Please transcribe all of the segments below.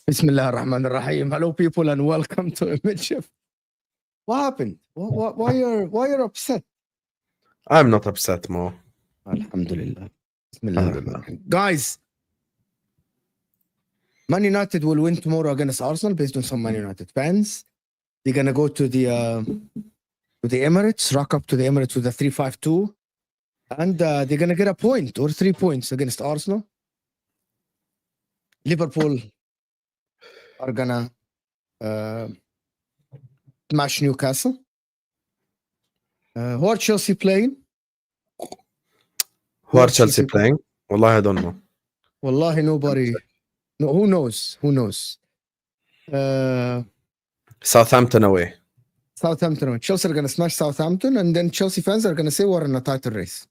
Bismillah ar-Rahman ar-Rahim. Hello, people, and welcome to Image Shift. What happened? Why you're upset? I'm not upset, Mo. Alhamdulillah. Bismillah ar-Rahman. Guys, Man United will win tomorrow against Arsenal based on some Man United fans. They're gonna go to the Emirates, rock up to the Emirates with a 3-5-2, and they're gonna get a point or 3 points against Arsenal. Liverpool are gonna smash Newcastle. Who are Chelsea playing? Who are Chelsea playing? Wallahi, I don't know. Wallahi, nobody. No, who knows? Who knows? Southampton away. Southampton away. Chelsea are gonna smash Southampton, and then Chelsea fans are gonna say we're in a title race.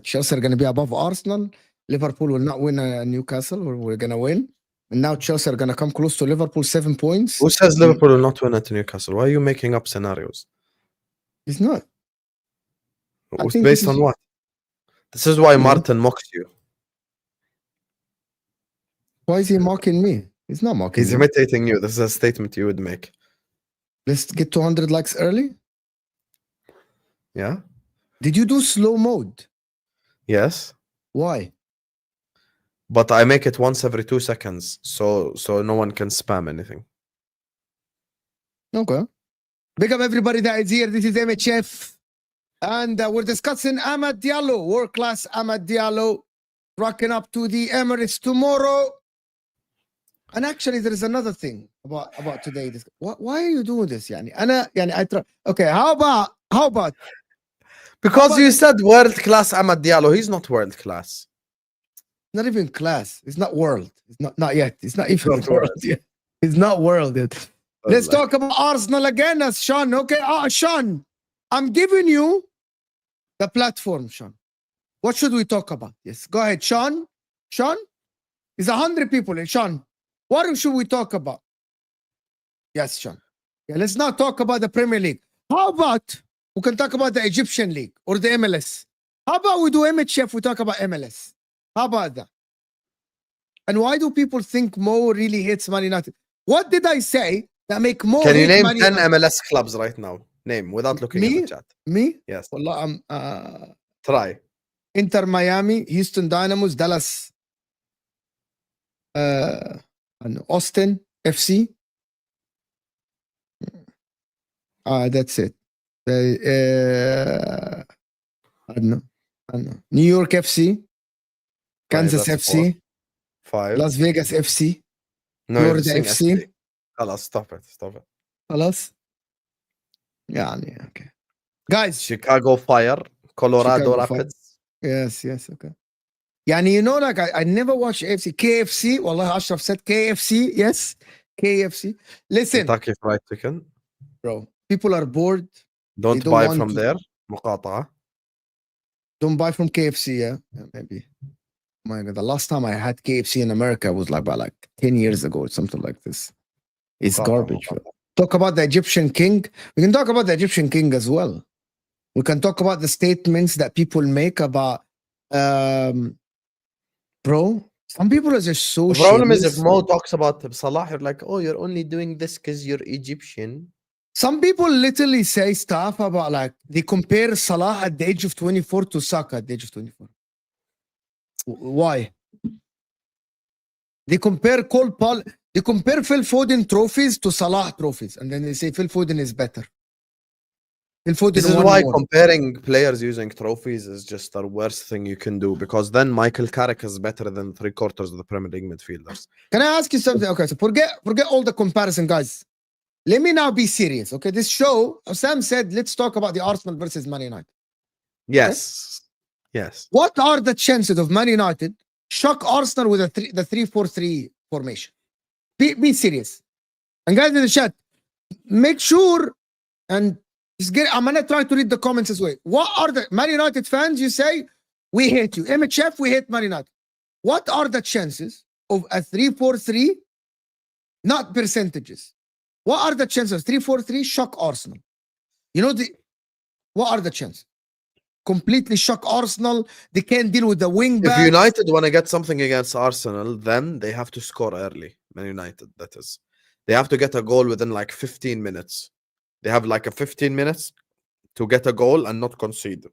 Chelsea are gonna be above Arsenal. Liverpool will not win Newcastle. We're gonna win. And now Chelsea are going to come close to Liverpool, 7 points. Who says Liverpool will not win at Newcastle? Why are you making up scenarios? It's not. It's based on what? This is why Martin mocks you. Why is he mocking me? He's not mocking He's me. imitating you. This is a statement you would make. Let's get 200 likes early. Yeah? Did you do slow mode? Yes. Why? But I make it once every 2 seconds, so no one can spam anything. Okay. Big up everybody that is here. This is MHF. And we're discussing Amad Diallo, world-class Amad Diallo, rocking up to the Emirates tomorrow. And actually, there is another thing about today. Why are you doing this? Okay, how about? Because you said world-class Amad Diallo. He's not world-class. Not even class. It's not world. It's not yet. It's not even world yet. It's not world yet. Let's talk about Arsenal again, as Sean. Okay, Sean, I'm giving you the platform, Sean. What should we talk about? Yes, go ahead, Sean. Sean, there's 100 people in. Sean, what should we talk about? Yes, Sean. Yeah, let's not talk about the Premier League. How about we can talk about the Egyptian League or the MLS? How about we do MHF? We talk about MLS. How about that? And why do people think Mo really hates Man United? What did I say that make Mo Can you hate name Man 10 United? MLS clubs right now? Name, without looking at the chat. Me? Yes. Wallah, Try. Inter Miami, Houston Dynamos, Dallas, Austin FC. That's it. I don't know. New York FC. Kansas FC, 5. Las Vegas FC, No, Florida FC. Stop it. خلاص يعني okay. Guys, Chicago Fire, Colorado Chicago Rapids. Fire. Yes, okay. يعني you know, like I never watch AFC. KFC, والله Ashraf said KFC. Yes, KFC. Listen, Kentucky Fried Chicken. bro, people are bored. Don't buy from there. مقاطعة. Don't buy from KFC, yeah maybe. My God, the last time I had KFC in America was about 10 years ago or something like this. It's garbage. Talk about the Egyptian king. We can talk about the Egyptian king as well. We can talk about the statements that people make about, bro, some people are just so The problem is shameless. if Mo talks about Salah, you're like, oh, you're only doing this because you're Egyptian. Some people literally say stuff about they compare Salah at the age of 24 to Saka at the age of 24. Why? They compare they compare Phil Foden trophies to Salah trophies, and then they say Phil Foden is better. Phil Foden This is why comparing players using trophies is just the worst thing you can do, because then Michael Carrick is better than 3/4 of the Premier League midfielders. Can I ask you something? Okay, so forget all the comparison, guys. Let me now be serious. Okay, this show, Sam said, let's talk about the Arsenal versus Man United. Yes. Okay? Yes. What are the chances of Man United shock Arsenal with the 3-4-3 formation? Be serious. And guys in the chat, make sure and just I'm gonna try to read the comments as well. What are the Man United fans? You say we hate you. MHF, we hate Man United. What are the chances of a 3-4-3? Not percentages. What are the chances 3-4-3 shock Arsenal? You know what are the chances? Completely shock Arsenal. They can't deal with the wing back. If United want to get something against Arsenal, then they have to score early. Man United, that is. They have to get a goal within like 15 minutes. They have like a 15 minutes to get a goal and not concede.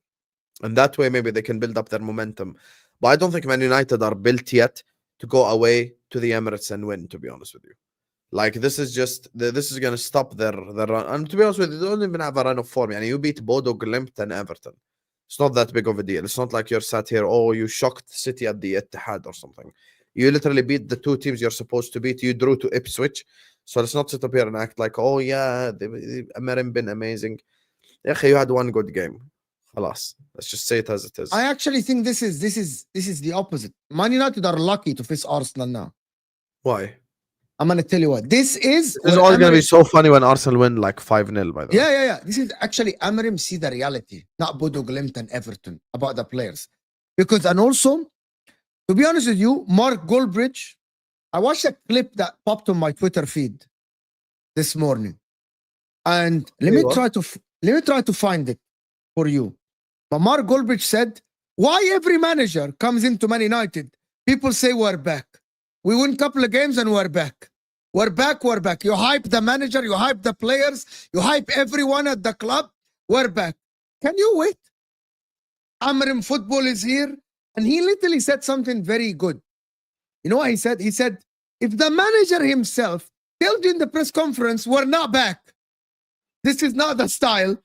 And that way, maybe they can build up their momentum. But I don't think Man United are built yet to go away to the Emirates and win, to be honest with you. Like, this is just, this is going to stop their run. And to be honest with you, they don't even have a run of form. And you beat Bodo Glimt and Everton. It's not that big of a deal. It's not like you're sat here, oh, you shocked City at the Etihad or something. You literally beat the two teams you're supposed to beat. You drew to Ipswich. So let's not sit up here and act like, oh, yeah, Amorim been amazing. You had one good game. Halas. Let's just say it as it is. I actually think this is the opposite. Man United are lucky to face Arsenal now. Why? I'm going to tell you what. This is all going to be so funny when Arsenal win like 5-0, by the way. Yeah. This is actually Amorim see the reality, not Bodo Glimt and Everton, about the players. Because, and also, to be honest with you, Mark Goldbridge, I watched a clip that popped on my Twitter feed this morning. And let me try to find it for you. But Mark Goldbridge said, why every manager comes into Man United, people say we're back. We win a couple of games and we're back. We're back. You hype the manager, you hype the players, you hype everyone at the club. We're back. Can you wait? Amorim football is here. And he literally said something very good. You know what he said? He said, if the manager himself told you in the press conference, we're not back. This is not the style.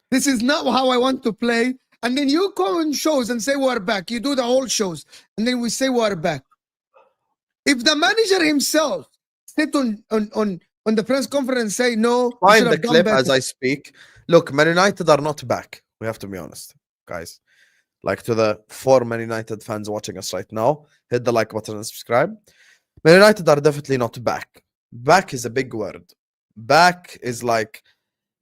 This is not how I want to play. And then you come on shows and say we're back. You do the whole shows. And then we say we're back. If the manager himself sit on the press conference and say no, find the clip as I speak. Look, Man United are not back. We have to be honest, guys. Like, to the 4 Man United fans watching us right now, hit the like button and subscribe. Man United are definitely not back. Back is a big word. Back is like,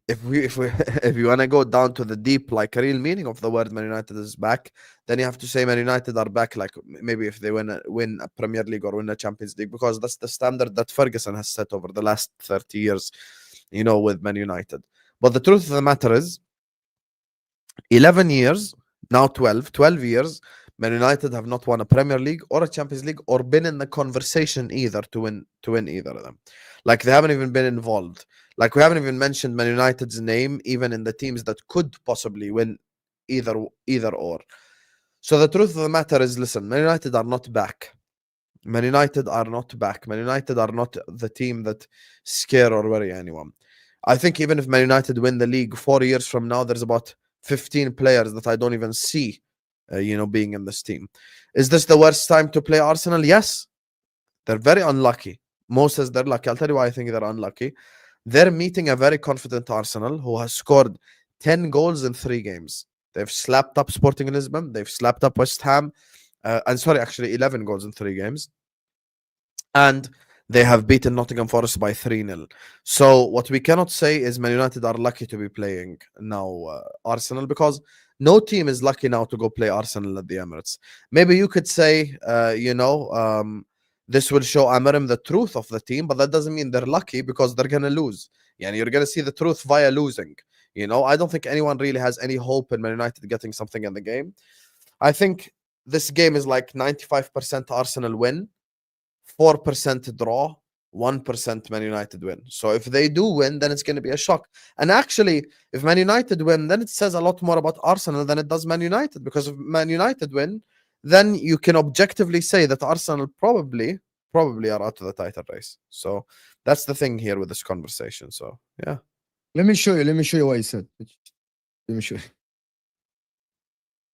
if you want to go down to the deep, like, real meaning of the word Man United is back, then you have to say Man United are back, like maybe if they win a Premier League or win a Champions League, because that's the standard that Ferguson has set over the last 30 years, you know, with Man United. But the truth of the matter is, 11 years, now 12 years, Man United have not won a Premier League or a Champions League or been in the conversation either to win either of them. Like, they haven't even been involved. Like, we haven't even mentioned Man United's name even in the teams that could possibly win either or. So the truth of the matter is, listen, Man United are not back. Man United are not back. Man United are not the team that scare or worry anyone. I think even if Man United win the league 4 years from now, there's about 15 players that I don't even see, being in this team. Is this the worst time to play Arsenal? Yes. They're very unlucky. Mo says they're lucky. I'll tell you why I think they're unlucky. They're meeting a very confident Arsenal who has scored 10 goals in 3 games. They've slapped up Sporting Lisbon. They've slapped up West Ham. 11 goals in 3 games. And they have beaten Nottingham Forest by 3-0. So what we cannot say is Man United are lucky to be playing now Arsenal, because no team is lucky now to go play Arsenal at the Emirates. Maybe you could say, this will show Amorim the truth of the team, but that doesn't mean they're lucky, because they're going to lose. Yeah, you're going to see the truth via losing. I don't think anyone really has any hope in Man United getting something in the game. I think this game is like 95% Arsenal win, 4% draw, 1% Man United win. So if they do win, then it's going to be a shock. And actually, if Man United win, then it says a lot more about Arsenal than it does Man United, because if Man United win, then you can objectively say that Arsenal probably are out of the title race. So that's the thing here with this conversation. So, yeah. Let me show you what he said. Let me show you.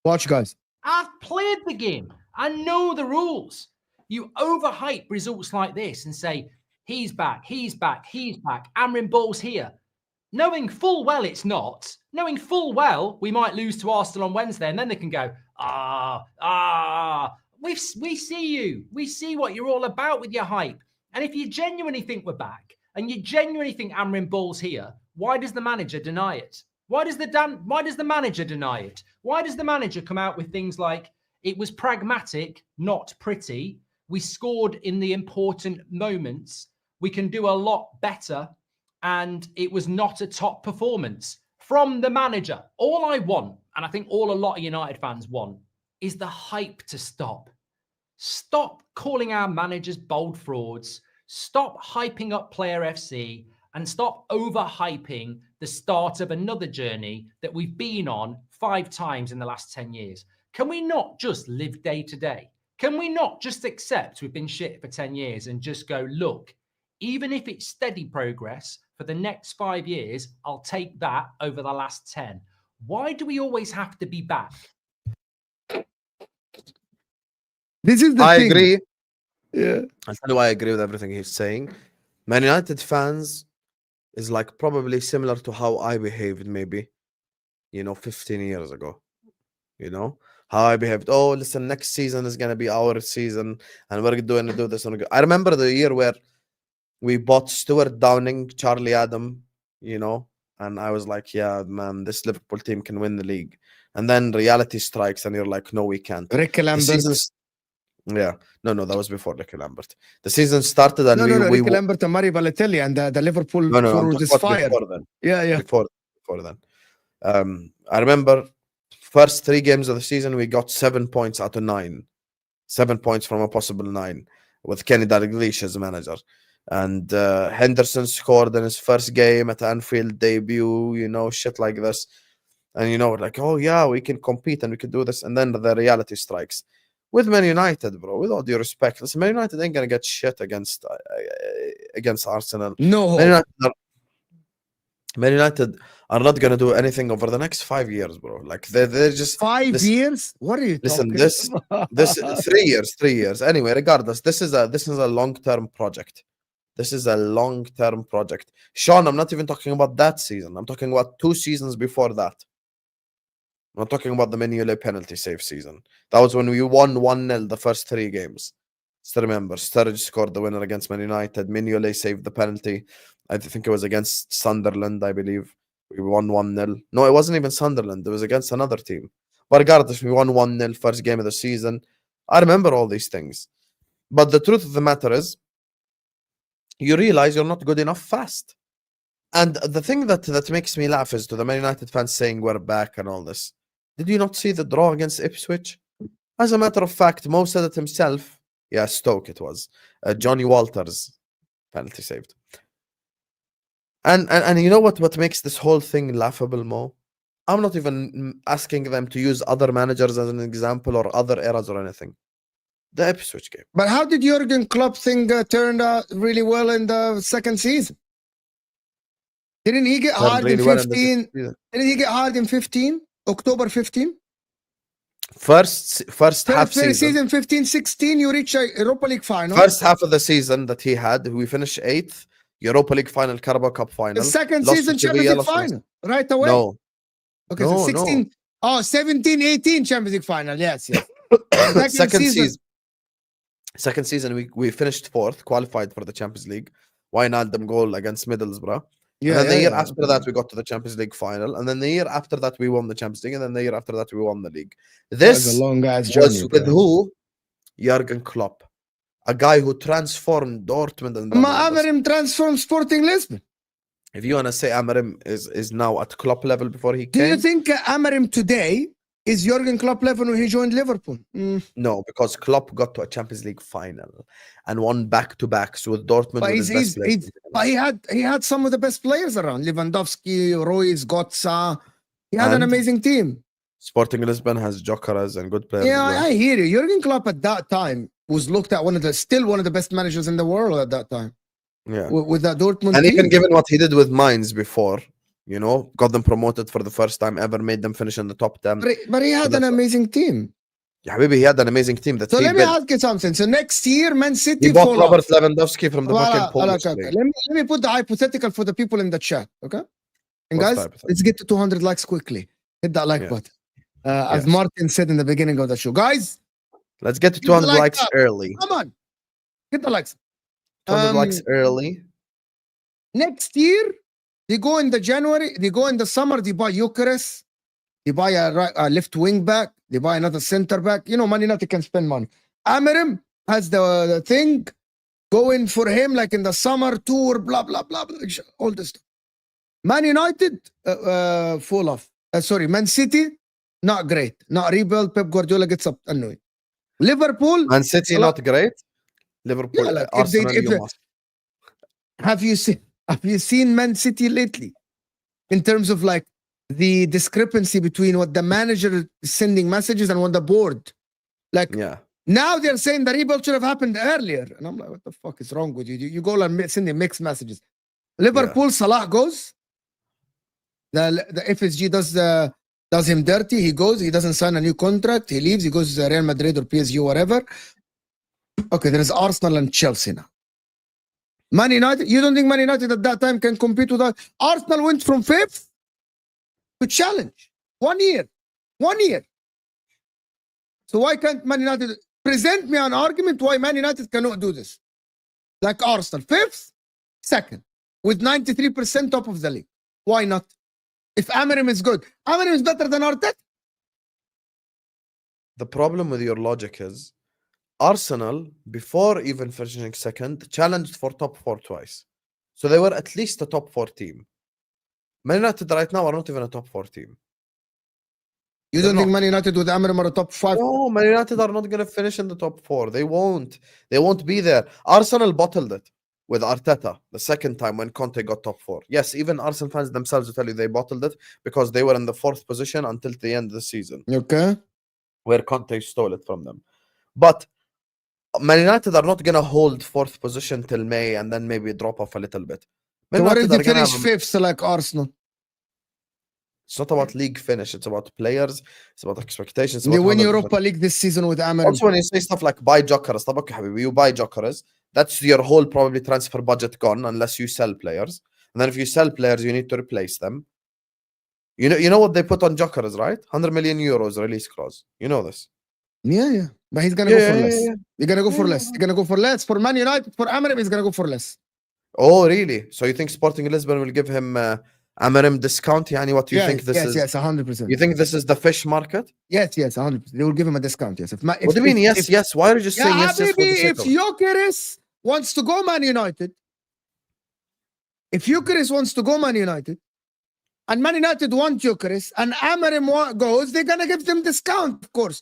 Watch, guys. I've played the game. I know the rules. You overhype results like this and say, he's back. Amorim Ball's here. Knowing full well it's not. Knowing full well we might lose to Arsenal on Wednesday, and then they can go, we see you. We see what you're all about with your hype. And if you genuinely think we're back, and you genuinely think Amorim Ball's here, why does the manager deny it? Why does the manager deny it? Why does the manager come out with things like, it was pragmatic, not pretty. We scored in the important moments. We can do a lot better. And it was not a top performance from the manager. All I want, and I think a lot of United fans want, is the hype to stop. Stop calling our managers bold frauds. Stop hyping up Player FC and stop overhyping the start of another journey that we've been on 5 times in the last 10 years. Can we not just live day to day? Can we not just accept we've been shit for 10 years and just go, look, even if it's steady progress for the next 5 years, I'll take that over the last 10. Why do we always have to be back? This is the I thing. agree. Yeah. I'll tell you why I agree with everything he's saying. Man United fans is like probably similar to how I behaved maybe, 15 years ago. How I behaved. Oh, listen, next season is going to be our season and we're going to do this. I remember the year where we bought Stuart Downing, Charlie Adam, and I was like, yeah, man, this Liverpool team can win the league. And then reality strikes and you're like, no, we can't. Ricky Lambert. Yeah. No, that was before Ricky Lambert. The season started and Ricky Lambert and Mari Balotelli and the Liverpool forward is fired. Before then. Yeah. Before then. I remember first 3 games of the season, we got 7 points out of 9. 7 points from a possible 9 with Kenny Dalglish as a manager. And Henderson scored in his first game at Anfield debut, shit like this. And, like, oh, yeah, we can compete and we can do this. And then the reality strikes. With Man United, bro, with all due respect, listen, Man United ain't going to get shit against Arsenal. No. Man United are not going to do anything over the next 5 years, bro. Like, they're just... 5 years? What are you talking this 3 years, 3 years. Anyway, regardless, this is a long-term project. This is a long-term project. Sean, I'm not even talking about that season. I'm talking about 2 seasons before that. I'm not talking about the Mignolet penalty save season. That was when we won 1-0 the first 3 games. Still remember, Sturridge scored the winner against Man United. Mignolet saved the penalty. I think it was against Sunderland, I believe. We won 1-0. No, it wasn't even Sunderland. It was against another team. But regardless, we won 1-0 first game of the season. I remember all these things. But the truth of the matter is, you realize you're not good enough fast. And the thing that makes me laugh is to the Man United fans saying we're back and all this. Did you not see the draw against Ipswich? As a matter of fact, Mo said it himself. Yeah, Stoke it was. Johnny Walters penalty saved. And you know what makes this whole thing laughable, Mo? I'm not even asking them to use other managers as an example or other eras or anything. The Ipswich game. But how did Jurgen Klopp thing turn out really well in the second season? Didn't he get hired in 15? Didn't he get hired in 15? October 15? First half season 15-16, you reach a Europa League final. First half of the season that he had, we finished 8th, Europa League final, Carabao Cup final. The second season Champions League final, right away? No. Okay, so 16, no. 17-18 Champions League final, yes. Second season, we finished 4th, qualified for the Champions League. Wijnaldum goal against Middlesbrough. Yeah, and then the year after that, we got to the Champions League final. And then the year after that, we won the Champions League. And then the year after that, we won the league. This was a long ass was journey, with who? Jurgen Klopp. A guy who transformed Dortmund. And Amorim transformed Sporting Lisbon. If you want to say Amorim is now at Klopp level before he came. Do you think Amorim today is Jurgen Klopp level when he joined Liverpool? No, because Klopp got to a Champions League final and won back-to-backs with Dortmund. But he had some of the best players around. Lewandowski, Royce, Götze. He had an amazing team. Sporting Lisbon has jokers and good players. Yeah, I hear you. Jurgen Klopp at that time was looked at still one of the best managers in the world at that time. Yeah, with that Dortmund and team. even given what he did with Mainz before, got them promoted for the first time ever, made them finish in the top 10. But he had an amazing team. Yeah, maybe he had an amazing team. So let me ask you something. So next year, Man City. He bought Robert Lewandowski from the fucking Polish league. Let me put the hypothetical for the people in the chat, okay? And guys, let's get to 200 likes quickly. Hit that like button. As Martin said in the beginning of the show, guys, let's get to 200 likes early. Come on, get the likes. 200 likes early. Next year, they go in the January. They go in the summer. They buy Eucharist. They buy a left wing back. They buy another center back. Man United can spend money. Amorim has the thing going for him, like in the summer tour, blah blah blah, blah all this stuff. Man United, full off. Man City, not great. Not rebuild. Pep Guardiola gets up annoyed. Liverpool. Man City, not great. Liverpool, Arsenal, have you seen Man City lately in terms of like the discrepancy between what the manager is sending messages and what the board? Like Yeah. now they're saying the rebuild should have happened earlier. And I'm like, what the fuck is wrong with you? You go and sending mixed messages. Liverpool, Salah goes. The FSG does him dirty. He goes. He doesn't sign a new contract. He leaves. He goes to Real Madrid or PSG, whatever. Okay, there is Arsenal and Chelsea now. Man United, you don't think Man United at that time can compete with that? Arsenal went from 5th to challenge. 1 year. 1 year. So why can't Man United present me an argument why Man United cannot do this? Like Arsenal, 5th, 2nd, with 93% top of the league. Why not? If Amorim is good, Amorim is better than Arteta. The problem with your logic is Arsenal, before even finishing 2nd, challenged for top 4 twice. So they were at least a top 4 team. Man United right now are not even a top 4 team. You don't think Man United with Amorim are a top 5? No, Man United are not going to finish in the top 4. They won't. They won't be there. Arsenal bottled it with Arteta the second time when Conte got top 4. Yes, even Arsenal fans themselves will tell you they bottled it because they were in the 4th position until the end of the season. Okay. Where Conte stole it from them. But Man United are not going to hold 4th position till May and then maybe drop off a little bit. So what if they finish 5th like Arsenal? It's not about league finish. It's about players. It's about expectations. They win Europa League this season with Amorim. Also, when you say stuff like buy Jokeres, you buy Jokeres, that's your whole probably transfer budget gone unless you sell players. And then if you sell players, you need to replace them. You know what they put on Jokeres, right? 100 million euros release clause. You know this. Yeah. But he's going to go for less. You're going to go for less. You're going to go for less. For Man United, for Amorim, he's going to go for less. Oh, really? So you think Sporting Lisbon will give him Amorim discount? Yani, what do you think this is? Yes, 100%. You think this is the fish market? Yes, 100%. They will give him a discount, yes. What do you mean, yes? Why are you just saying yes? If Jokeres wants to go Man United, and Man United want Jokeres, and Amorim goes, they're going to give them discount, of course.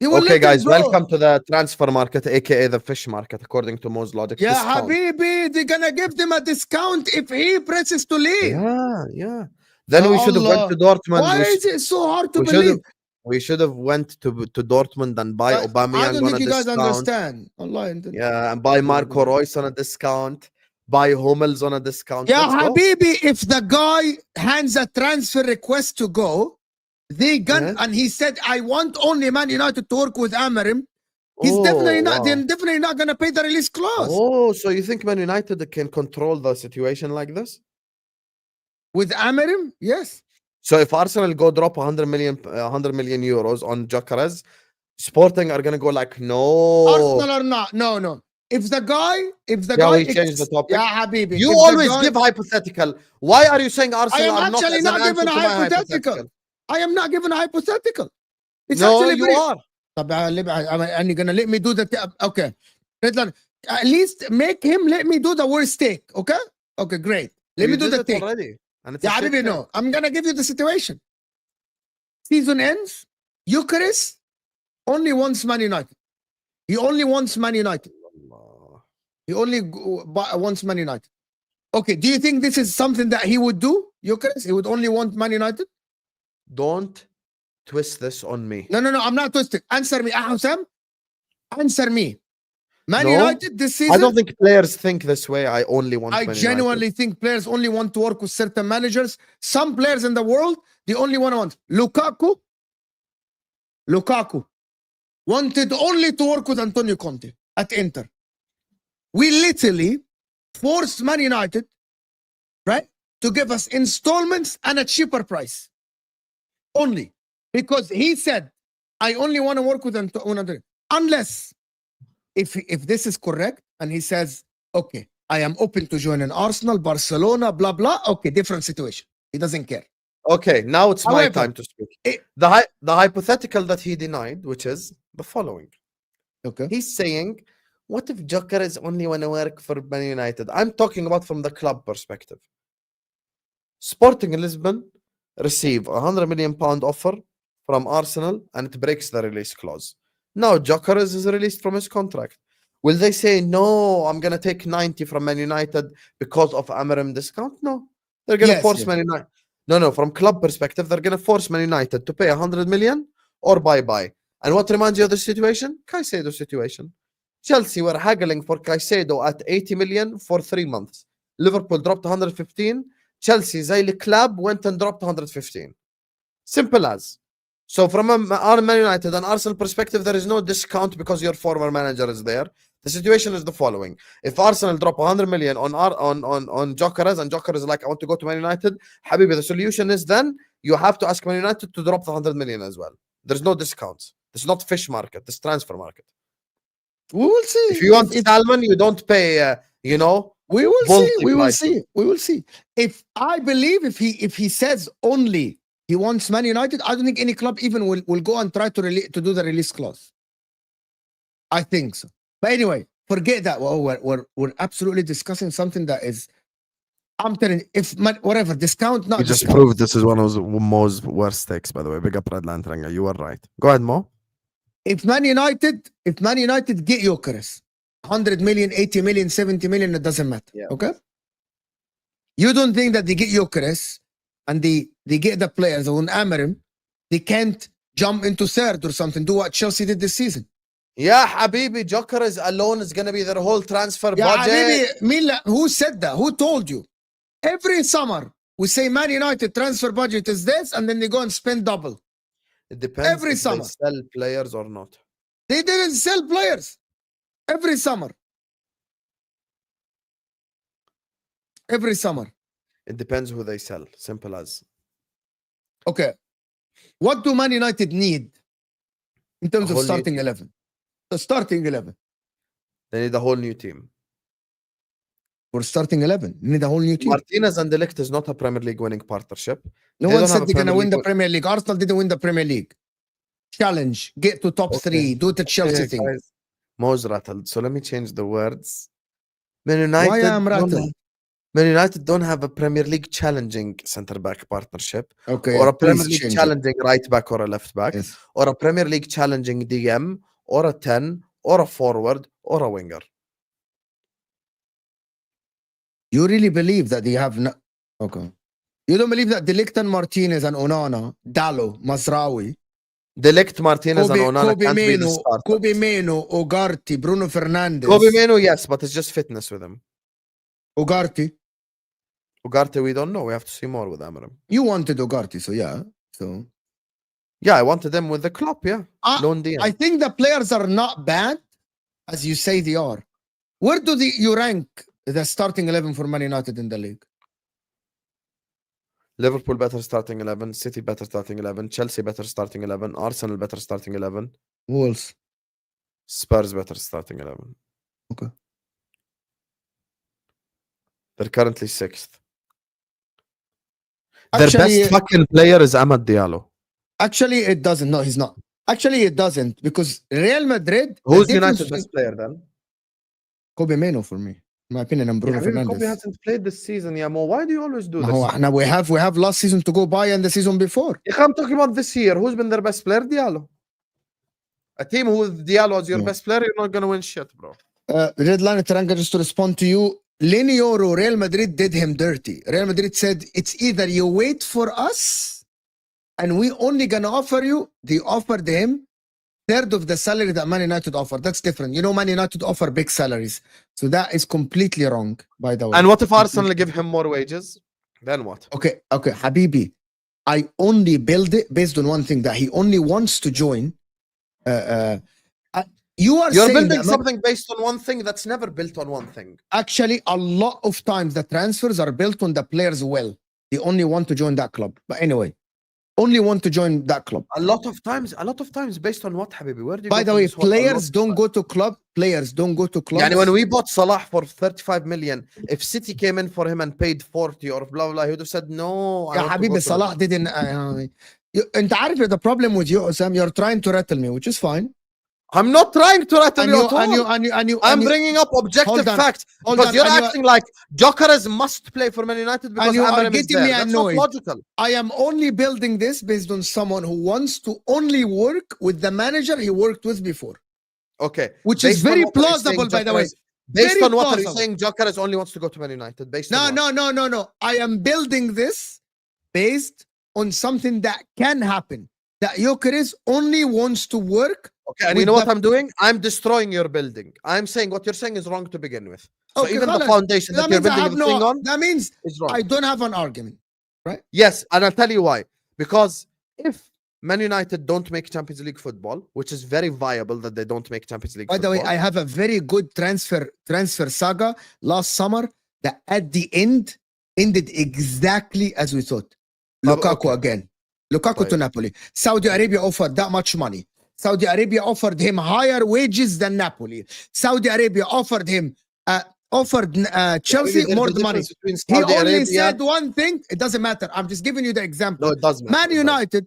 Okay, guys, welcome to the transfer market, aka the fish market, according to Mo's logic. Yeah, Habibi, they're gonna give them a discount if he presses to leave. Yeah. Then we should have went to Dortmund. Why is it so hard to believe? We should have went to Dortmund and buy Aubameyang. I don't think you guys understand. Yeah, and buy Marco Reus on a discount. Buy Hummels on a discount. Yeah, Habibi, if the guy hands a transfer request to go, and he said, I want only Man United to work with Amorim. He's definitely not going to pay the release clause. Oh, so you think Man United can control the situation like this? With Amorim? Yes. So if Arsenal go drop 100 million euros on Jokeres, Sporting are going to go like, no. Arsenal are not. No. If the guy we change the topic. Yeah, Habibi. You always give hypothetical. Why are you saying Arsenal are not actually not giving a hypothetical? I am not giving a hypothetical. It's no, actually you are. And you're gonna let me do the okay. At least make him let me do the worst take. Okay. Okay, great. Let me do the take. Already. And it's no. I'm gonna give you the situation. Season ends. Jokeres only wants Man United. He only wants Man United. He only wants Man United. Okay. Do you think this is something that he would do? Jokeres? He would only want Man United? Don't twist this on me. No, I'm not twisting. Answer me, Husam. Answer me. Man United this season. I don't think players think this way. I only want. I genuinely think players only want to work with certain managers. Some players in the world, they only want. Lukaku wanted only to work with Antonio Conte at Inter. We literally forced Man United, right, to give us installments and a cheaper price. Only because he said, I only want to work with Antonio. Unless, if this is correct, and he says, okay, I am open to join an Arsenal, Barcelona, blah, blah. Okay, different situation. He doesn't care. Okay, now it's my time to speak. The hypothetical that he denied, which is the following. Okay. He's saying, what if Jokeres only want to work for Man United? I'm talking about from the club perspective. Sporting Lisbon receive £100 million offer from Arsenal and it breaks the release clause. Now Jokeres is released from his contract. Will they say, no, I'm going to take 90 from Man United because of Amorim discount? No. They're going to force Man United. No, from club perspective, they're going to force Man United to pay 100 million or bye-bye. And what reminds you of the situation? Caicedo situation. Chelsea were haggling for Caicedo at 80 million for 3 months. Liverpool dropped 115. Chelsea, زي الكلاب, went and dropped 115. Simple as. So from a Man United and Arsenal perspective, there is no discount because your former manager is there. The situation is the following: if Arsenal drop 100 million on Gyökeres, and Gyökeres is like, I want to go to Man United, Habibi, the solution is then you have to ask Man United to drop the 100 million as well. There's no discounts. It's not fish market. It's transfer market. We will see. If you want salmon, you don't pay. We will see. We will see. We will see. If he says only he wants Man United, I don't think any club even will go and try to do the release clause. I think so. But anyway, forget that. Well, we're absolutely discussing something that is. I'm telling you, whatever discount, not. You just proved this is one of Mo's worst takes, by the way. Big up Red Lantern. You were right. Go ahead, Mo. If Man United get Gyökeres, 100 million, 80 million, 70 million, it doesn't matter. Yeah. Okay. You don't think that they get Gyökeres and they get the players on Amorim, they can't jump into third or something, do what Chelsea did this season. Yeah, Habibi, Gyökeres alone is going to be their whole transfer budget. Habibi, who said that? Who told you? Every summer, we say Man United transfer budget is this, and then they go and spend double. It depends every summer. They sell players or not. They didn't sell players every summer. Every summer. It depends who they sell. Simple as. Okay. What do Man United need in terms of starting 11? The starting 11. They need a whole new team. For starting 11, you need a whole new team. Martinez and De Ligt is not a Premier League winning partnership. No one said they're going to win the Premier League. Arsenal didn't win the Premier League. Challenge, get to top 3, do the Chelsea thing. Guys, Mo's rattled. So let me change the words. Man United. Why am rattled? Man United don't have a Premier League challenging centre-back partnership, okay, or a Premier League challenging right-back or a left-back, yes, or a Premier League challenging DM, or a 10, or a forward, or a winger. You really believe that they have no... Okay. You don't believe that De Ligt and Martinez and Onana, Dallo, Mazraoui, De Ligt, Martinez and Onana can't be the starter. Kobe Meno, Ugarte, Bruno Fernandes. Kobe Meno, yes, but it's just fitness with him. Ugarte, we don't know. We have to see more with Amorim. You wanted Ugarte, so yeah. So yeah, I wanted them with the Klopp, yeah. I think the players are not bad, as you say they are. Where do you rank the starting 11 for Man United in the league? Liverpool better starting 11, City better starting 11, Chelsea better starting 11, Arsenal better starting 11. Wolves. Spurs better starting 11. Okay. They're currently 6th. Their best fucking player is Amad Diallo. Actually, it doesn't. No, he's not. Actually, it doesn't, because Real Madrid... Who's United's best player then? Kobe Meno for me. In my opinion, and Bruno Fernandes. Kobe hasn't played this season, yeah, Mo. Why do you always do this? Now we have last season to go by and the season before. I'm talking about this year. Who's been their best player? Diallo. A team with Diallo as your best player, you're not going to win shit, bro. Red Line Taranga, just to respond to you, Lenioro, Real Madrid did him dirty. Real Madrid said, it's either you wait for us and we only going to offer you, they offered him third of the salary that Man United offer. That's different. You know, Man United offer big salaries. So that is completely wrong, by the way. And what if Arsenal give him more wages? Then what? Okay, Habibi, I only build it based on one thing, that he only wants to join. You're building something based on one thing that's never built on one thing. Actually, a lot of times the transfers are built on the players' will. They only want to join that club. But anyway, only want to join that club. A lot of times based on what, Habibi? Where do you By the way, players don't go to club. Players don't go to clubs. Yani when we bought Salah for 35 million, if City came in for him and paid 40 or blah blah, he would have said no. Yeah, Habibi, Salah didn't. The problem with you, Husam, you're trying to rattle me, which is fine. I'm not trying to rattle you at all. I'm bringing up objective facts because you're acting like Gyökeres must play for Man United because Amorim is there. That's not logical. I am only building this based on someone who wants to only work with the manager he worked with before. Okay. which is Based on very what are you saying, plausible, by the way. Gyökeres- Based Very on what are you plausible. saying, Gyökeres only wants to go to Man United. Based No, on what? no. I am building this based on something that can happen. That Gyökeres only wants to work. Okay, and you with know what the- I'm doing? I'm destroying your building. I'm saying what you're saying is wrong to begin with. So Okay, even the خلاص. foundation that you're means I building have the thing no. on That means is wrong. I don't have an argument. Yes, and I'll tell you why. Because if Man United don't make Champions League football, which is very viable that they don't make Champions League By the football. way, I have a very good transfer saga last summer that at the end ended exactly as we thought. Lukaku okay. again. Lukaku Right. to Napoli. Saudi Arabia offered that much money. Saudi Arabia offered him higher wages than Napoli. Saudi Arabia offered him Chelsea Maybe more there's a money. difference between He Saudi only Arabia. said one thing. It doesn't matter. I'm just giving you the example. No, it does matter. Man It does. United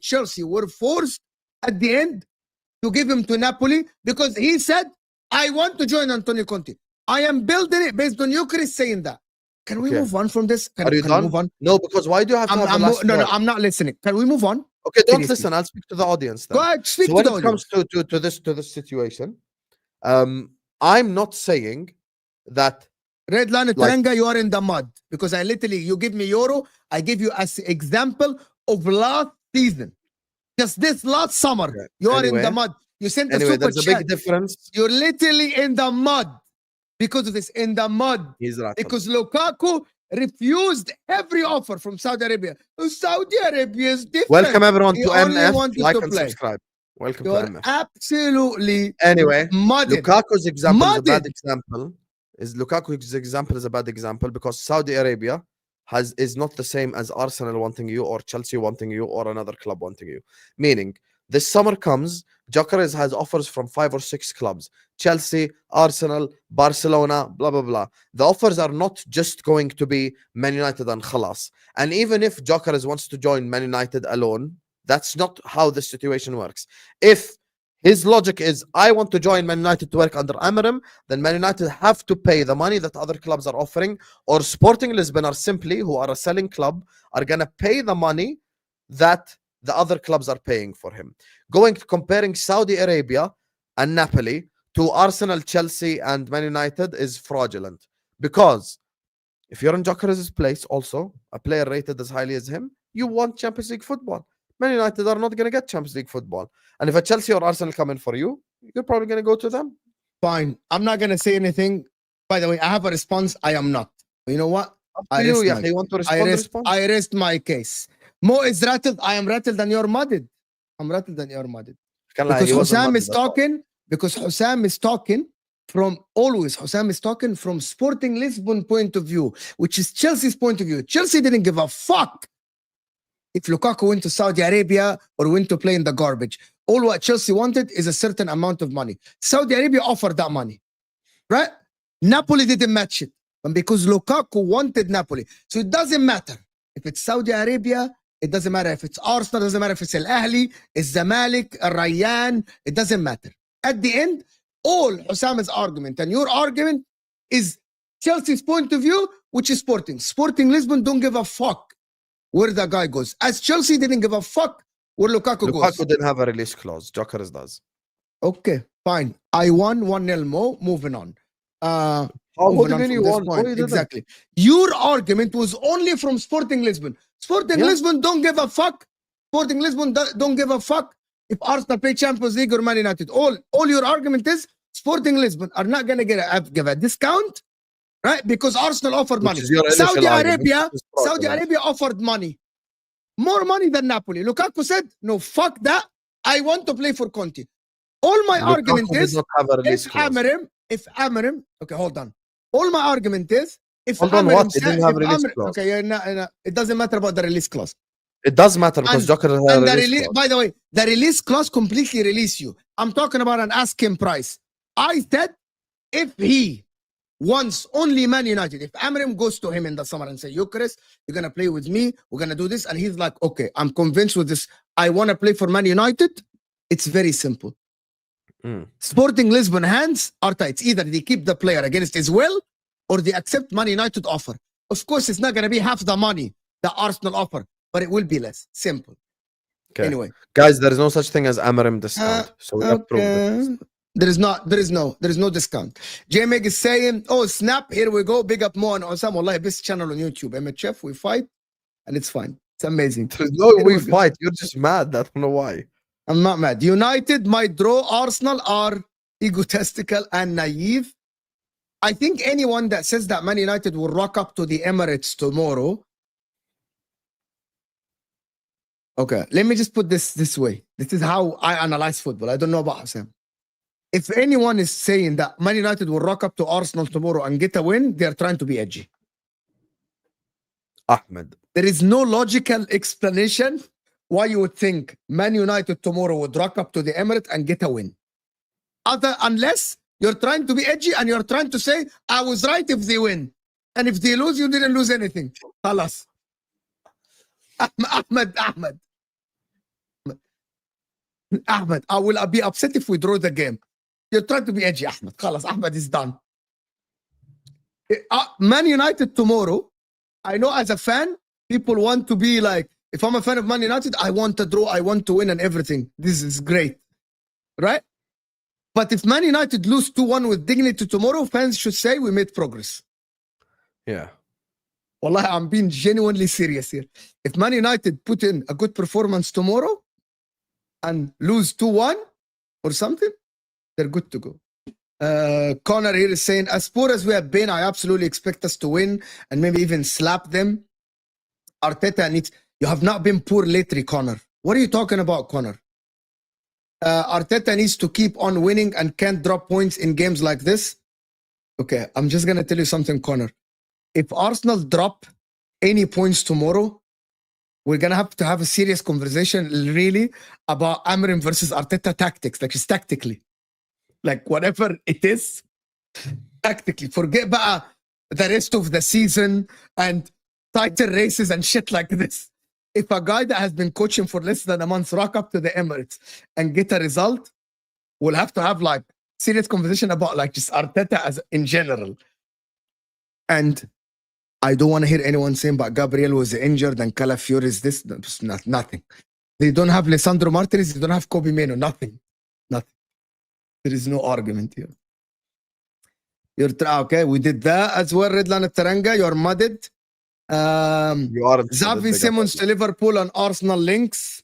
Chelsea were forced at the end to give him to Napoli because he said, I want to join Antonio Conte. I am building it based on Gyökeres saying that. Can we Okay. move on from this? Can Are you we done? move on? No, because why do you have to have the last No, word? I'm not listening. Can we move on? Okay, don't Seriously. listen. I'll speak to the audience then. Go ahead, speak So to when the it audience. comes to this situation, I'm not saying that Red Line like- Teranga, you are in the mud because you give me Euro, I give you as example of last season. Just this last summer, Okay. you are in Anyway. the mud. You sent a anyway, super there's a chat. big difference. You're literally in the mud because of this. In the mud. He's right. Because Lukaku refused every offer from Saudi Arabia. Saudi Arabia is different. Welcome everyone He to only MF. wanted Like to and play. subscribe. Welcome You're to MF. absolutely Anyway, mudded. Lukaku's example is a bad Mudded. example. Lukaku's example is a bad example because Saudi Arabia is not the same as Arsenal wanting you or Chelsea wanting you or another club wanting you. Meaning, this summer comes, Gyökeres has offers from 5 or 6 clubs. Chelsea, Arsenal, Barcelona, blah, blah, blah. The offers are not just going to be Man United and khalas. And even if Gyökeres wants to join Man United alone, that's not how the situation works. If his logic is, I want to join Man United to work under Amorim, then Man United have to pay the money that other clubs are offering, or Sporting Lisbon are simply, who are a selling club, are going to pay the money that the other clubs are paying for him. Comparing Saudi Arabia and Napoli to Arsenal, Chelsea, and Man United is fraudulent. Because if you're in Gyökeres' place also, a player rated as highly as him, you want Champions League football. Man United are not going to get Champions League football. And if a Chelsea or Arsenal come in for you, you're probably going to go to them. Fine. I'm not going to say anything. By the way, I have a response. I am not. You know what? Up to you, yeah. They want to respond. I rest my case. Mo is rattled. I am rattled and you're mudded. I'm rattled and you're mudded. Because Husam is talking. Because Husam is talking Husam is talking from Sporting Lisbon point of view, which is Chelsea's point of view. Chelsea didn't give a fuck if Lukaku went to Saudi Arabia or went to play in the garbage. All what Chelsea wanted is a certain amount of money. Saudi Arabia offered that money, right? Napoli didn't match it. And because Lukaku wanted Napoli. So it doesn't matter if it's Saudi Arabia, it doesn't matter if it's Arsenal, it doesn't matter if it's Al Ahly, it's Zamalek, Rayyan, it doesn't matter. At the end, all Husam's argument and your argument is Chelsea's point of view, which is Sporting. Sporting Lisbon don't give a fuck where the guy goes. As Chelsea didn't give a fuck where Lukaku goes. Lukaku didn't have a release clause. Gyökeres does. Okay, fine. I won 1-0 more. Moving on. What do you mean you won? Oh, you Exactly. Your argument was only from Sporting Lisbon. Sporting Lisbon don't give a fuck. Sporting Lisbon don't give a fuck if Arsenal play Champions League or Man United. All your argument is Sporting Lisbon are not going to give a discount, right? Because Arsenal offered money. Saudi Arabia offered money. More money than Napoli. Lukaku said, no, fuck that. I want to play for Conte. All my argument is, if Amorim, okay, hold on. All my argument is, if Amorim said, it doesn't matter about the release clause. It does matter because Gyökeres has a release clause. By the way, the release clause completely release you. I'm talking about an asking price. I said, if he wants only Man United, if Amorim goes to him in the summer and say, Gyökeres, you're going to play with me, we're going to do this, and he's like, okay, I'm convinced with this, I want to play for Man United, it's very simple. Sporting Lisbon hands are tight. It's either they keep the player against his will or they accept Man United offer. Of course, it's not going to be half the money the Arsenal offer, but it will be less. Simple. Okay. Anyway, Guys, there is no such thing as Amorim discount. So we have proved it. okay. There is no discount. J-Meg is saying, oh, snap, here we go. Big up more on Husam. Wallahi, best channel on YouTube. MHF, we fight, and it's fine. It's amazing. There's no Here we we go. fight. You're just mad. I don't know why. I'm not mad. United might draw. Arsenal are egotistical and naive. I think anyone that says that Man United will rock up to the Emirates tomorrow. Okay, let me just put this way. This is how I analyze football. I don't know about Husam. If anyone is saying that Man United will rock up to Arsenal tomorrow and get a win, they're trying to be edgy. Ahmed. There is no logical explanation why you would think Man United tomorrow would rock up to the Emirates and get a win. Unless you're trying to be edgy and you're trying to say, I was right if they win. And if they lose, you didn't lose anything. Khalas. Ahmed. I will be upset if we draw the game. You're trying to be edgy, Ahmed. Khalas, Ahmed is done. Man United tomorrow, I know as a fan, people want to be like, if I'm a fan of Man United, I want to draw, I want to win and everything. This is great. Right? But if Man United lose 2-1 with dignity tomorrow, fans should say we made progress. Yeah. Wallahi, I'm being genuinely serious here. If Man United put in a good performance tomorrow and lose 2-1 or something, they're good to go. Connor here is saying, as poor as we have been, I absolutely expect us to win and maybe even slap them. Arteta needs... You have not been poor lately, Connor. What are you talking about, Connor? Arteta needs to keep on winning and can't drop points in games like this. Okay, I'm just going to tell you something, Connor. If Arsenal drop any points tomorrow, we're going to have a serious conversation, really, about Amorim versus Arteta tactics, like just tactically. Like whatever it is, tactically. Forget about the rest of the season and title races and shit like this. If a guy that has been coaching for less than a month rock up to the Emirates and get a result, we'll have to have like serious conversation about like just Arteta as in general. And I don't want to hear anyone saying, but Gabriel was injured and Calafiore is this. Nothing. They don't have Lisandro Martinez. They don't have Kobe Meno. Nothing. There is no argument here. Okay, we did that as well. Redlan Taranga, you're mudded. You aren't. Xavi Simons to Liverpool and Arsenal links.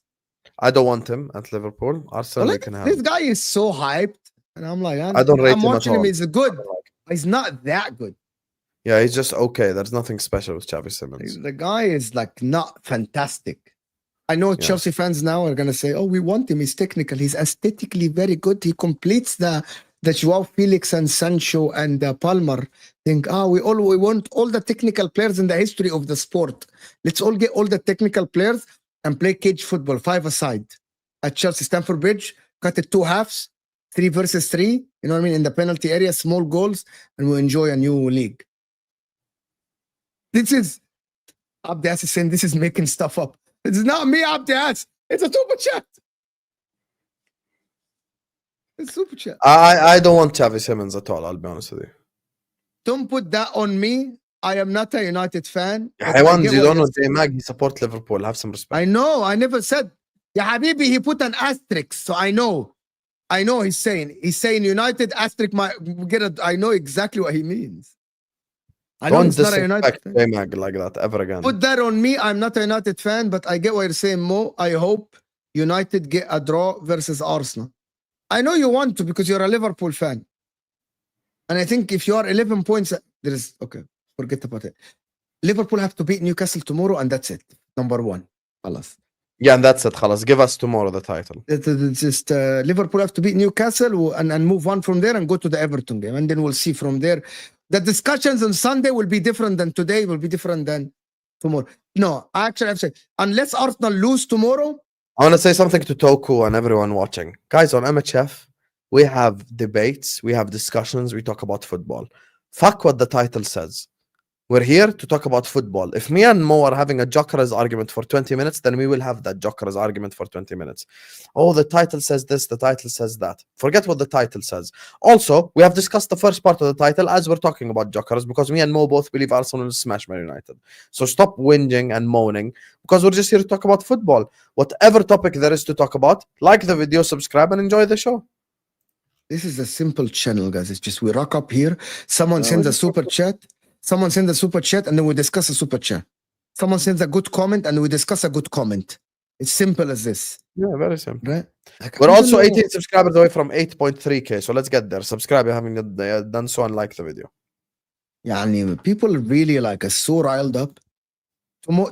I don't want him at Liverpool. Arsenal Well, can have. this guy is so hyped. And I'm like, I don't rate I'm him at watching him. all. He's good. He's not that good. Yeah, he's just okay. There's nothing special with Xavi Simons. The guy is like not fantastic. I know Chelsea fans now are gonna say, "Oh, we want him. He's technical. He's aesthetically very good. He completes the Joao Felix and Sancho and Palmer think. We want all the technical players in the history of the sport. Let's all get all the technical players and play cage football, 5-a-side at Chelsea Stamford Bridge. Cut it 2 halves, 3 versus 3. You know what I mean? In the penalty area, small goals, and we'll enjoy a new league." This is Abdias is saying this is making stuff up. It's not me, Abdias. It's a super chat. It's super chat. I don't want Xavi Simons at all. I'll be honest with you. Don't put that on me. I am not a United fan. I want you don't know J-Mag. He support Liverpool. Have some respect. I know. I never said. Ya Habibi, he put an asterisk, so I know. He's saying United asterisk. I know exactly what he means. I know Don't it's not a United disrespect fan. J-Mag like that ever again. Put that on me. I'm not a United fan, but I get what you're saying, Mo. I hope United get a draw versus Arsenal. I know you want to because you're a Liverpool fan. And I think if you are 11 points, forget about it. Liverpool have to beat Newcastle tomorrow, and that's it. Number 1. Alas. Yeah, and that's it. Khalas. Give us tomorrow the title. It's just Liverpool have to beat Newcastle and move on from there and go to the Everton game. And then we'll see from there. The discussions on Sunday will be different than today, will be different than tomorrow. No, actually, I have to say, unless Arsenal lose tomorrow. I want to say something to Toku and everyone watching. Guys, on MHF, we have debates, we have discussions, we talk about football. Fuck what the title says. We're here to talk about football. If me and Mo are having a Jokeras argument for 20 minutes, then we will have that Jokeras argument for 20 minutes. Oh, the title says this, the title says that. Forget what the title says. Also, we have discussed the first part of the title as we're talking about Jokeras because me and Mo both believe Arsenal will smash Man United. So stop whinging and moaning because we're just here to talk about football. Whatever topic there is to talk about, like the video, subscribe, and enjoy the show. This is a simple channel, guys. It's just we rock up here. Someone sends a super chat. Someone sends a super chat and then we discuss a super chat. Someone sends a good comment and we discuss a good comment. It's simple as this. Yeah, very simple. Right? Like, We're also 18 subscribers away from 8.3k, so let's get there. Subscribe if you haven't done so and like the video. Yeah, I mean, people really like are so riled up.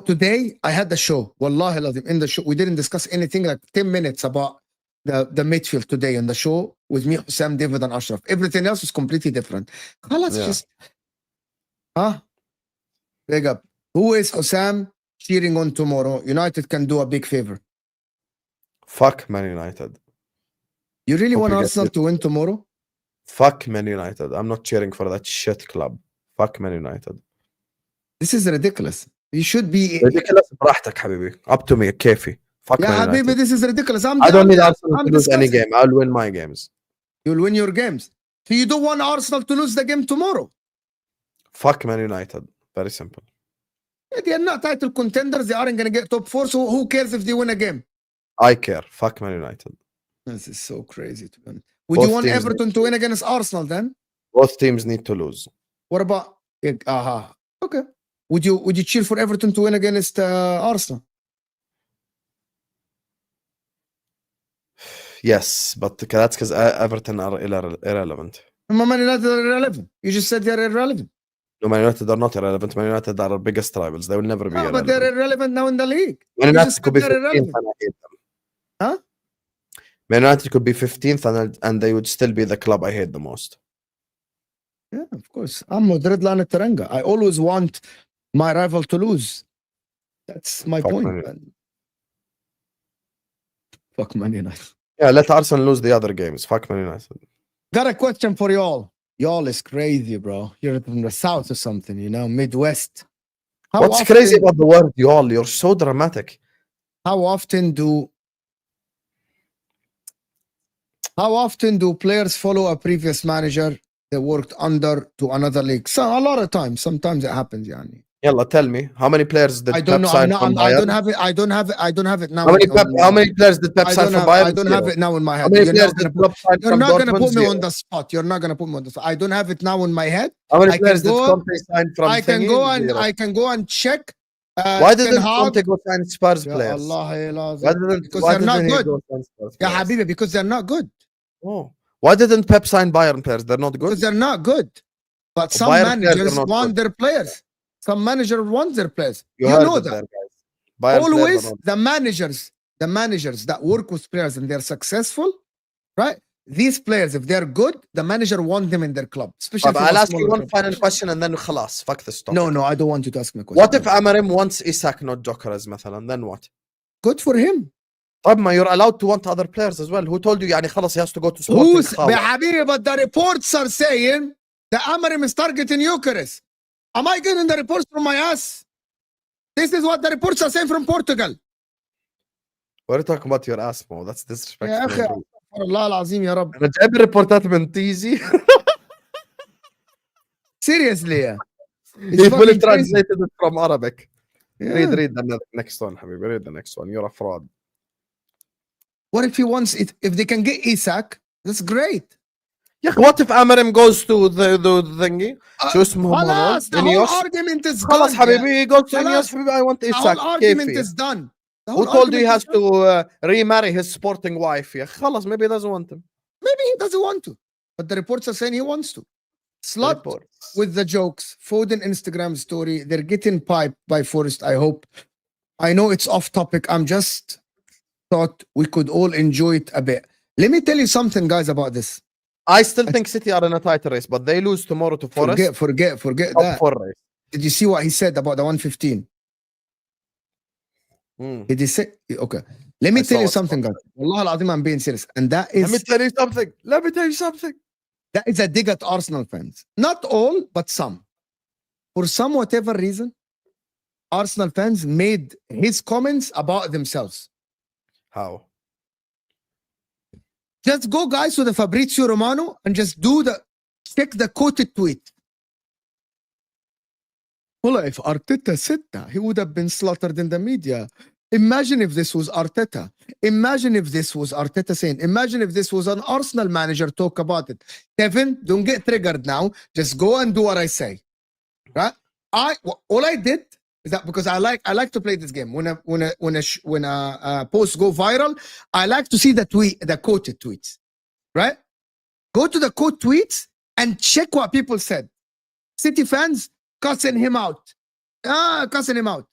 Today, I had the show. Wallahi lazim, in the show. We didn't discuss anything like 10 minutes about the midfield today in the show with me, Husam, David, and Ashraf. Everything else was completely different. Just... Huh? Big up. Who is Husam cheering on tomorrow? United can do a big favor. Fuck Man United. You really want Arsenal to win tomorrow? Fuck Man United. I'm not cheering for that shit club. Fuck Man United. This is ridiculous. You should be ridiculous. براحتك حبيبي. Up to me. كيفي. Fuck yeah, Man حبيبي, United. this is ridiculous. I don't need Arsenal to lose any game. I'll win my games. You'll win your games. So you don't want Arsenal to lose the game tomorrow? Fuck Man United. Very simple. Yeah, they are not title contenders. They aren't going to get top 4. So who cares if they win a game? I care. Fuck Man United. This is so crazy to be. Would you want Everton to win against Arsenal then? Both teams need to lose. What about? Okay. Would you cheer for Everton to win against Arsenal? Yes, but that's because Everton are irrelevant. Man United are irrelevant. You just said they're irrelevant. No, Man United are not irrelevant. Man United are our biggest rivals. They will never be irrelevant. But they're irrelevant now in the league. Man United could be 15th and I hate them. Huh? Man United could be 15th and they would still be the club I hate the most. Yeah, of course. I'm Madrid Lana Taranga. I always want my rival to lose. That's my point. Fuck Man United. Yeah, let Arsenal lose the other games. Fuck Man United. Got a question for y'all. Y'all is crazy, bro. You're from the south or something, Midwest. What's crazy about the word y'all? You're so dramatic. How often do players follow a previous manager they worked under to another league? So a lot of times. Sometimes it happens, yani. Yalla, tell me. How many players did I don't Pep know. sign from Bayern? I don't have it now. How many players did Pep sign from Bayern? I don't have it now in my head. How many players did Klopp sign from Dortmund? You're not going to put me on the spot. You're not going to put me on the spot. I don't have it now in my head. How many players did Conte sign from I can go and check. Why didn't Conte go sign Spurs players? Because they're not good. Yeah, Habibi, because they're not good. Oh. Why didn't Pep sign Bayern players? They're not good. Because they're not good. But some managers want their players. Some manager wants their players. You know that. Always the managers that work with players and they're successful, right? These players, if they're good, the manager wants them in their club. Especially I'll ask you one final question and then khalas, fuck this topic. No, I don't want you to ask me a question. What if Amorim wants Isak, not Jokeras, مثلا? Then what? Good for him. طيب ما you're allowed to want other players as well. Who told you يعني خلاص he has to go to Sporting? But the reports are saying that Amorim is targeting Eucharist. Am I getting the reports from my ass? This is what the reports are saying from Portugal. What are you talking about your ass, Mo? That's disrespectful. يا أخي الله العظيم يا رب. أنا جايب الريبورتات من تيزي. Seriously. He fully translated it from Arabic. Yeah. Read the next one, Habibi. Read the next one. You're a fraud. What if he wants it? If they can get Isak, that's great. Yeah, what if Amorim goes to the thingy? خلاص, the whole argument is done. خلاص حبيبي, he goes to Ineos, حبيبي, I want Isak. The whole argument is done. Who told you he has to remarry his sporting wife? Yeah, خلاص, maybe he doesn't want him. Maybe he doesn't want to. But the reports are saying he wants to. Slut with the jokes. Foden Instagram story. They're getting piped by Forest, I hope. I know it's off topic. I'm just thought we could all enjoy it a bit. Let me tell you something, guys, about this. I still think City are in a title race, but they lose tomorrow to Forest. Forget that. Did you see what he said about the 115? Did he say? Okay. Let me tell you something, guys. Wallah al-Azim, I'm being serious. And that is... Let me tell you something. That is a dig at Arsenal fans. Not all, but some. for some whatever reason, Arsenal fans made his comments about themselves. How? Just go, guys, to the Fabrizio Romano and just check the quoted tweet. Well, if Arteta said that, he would have been slaughtered in the media. Imagine if this was Arteta. Imagine if this was Arteta saying. Imagine if this was an Arsenal manager talk about it. Kevin, don't get triggered now. Just go and do what I say. Right? All I did is that because I like to play this game. When a post go viral, I like to see the quoted tweets. Right? Go to the quote tweets and check what people said. City fans cussing him out. Cussing him out.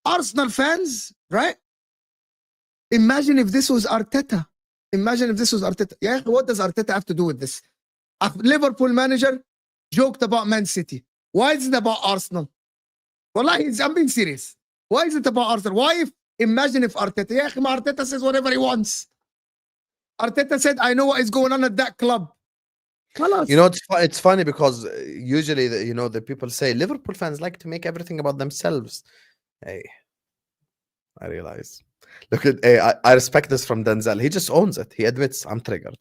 Arsenal fans, right? Imagine if this was Arteta. Imagine if this was Arteta. Yeah, what does Arteta have to do with this? A Liverpool manager joked about Man City. Why is it about Arsenal? Wallahi, I'm being serious. Why is it about Arsenal? Imagine if Arteta, yeah, Arteta says whatever he wants. Arteta said, I know what is going on at that club. You know, it's funny because usually, the people say Liverpool fans like to make everything about themselves. Hey, I realize. Look at, hey, I respect this from Denzel. He just owns it. He admits, I'm triggered.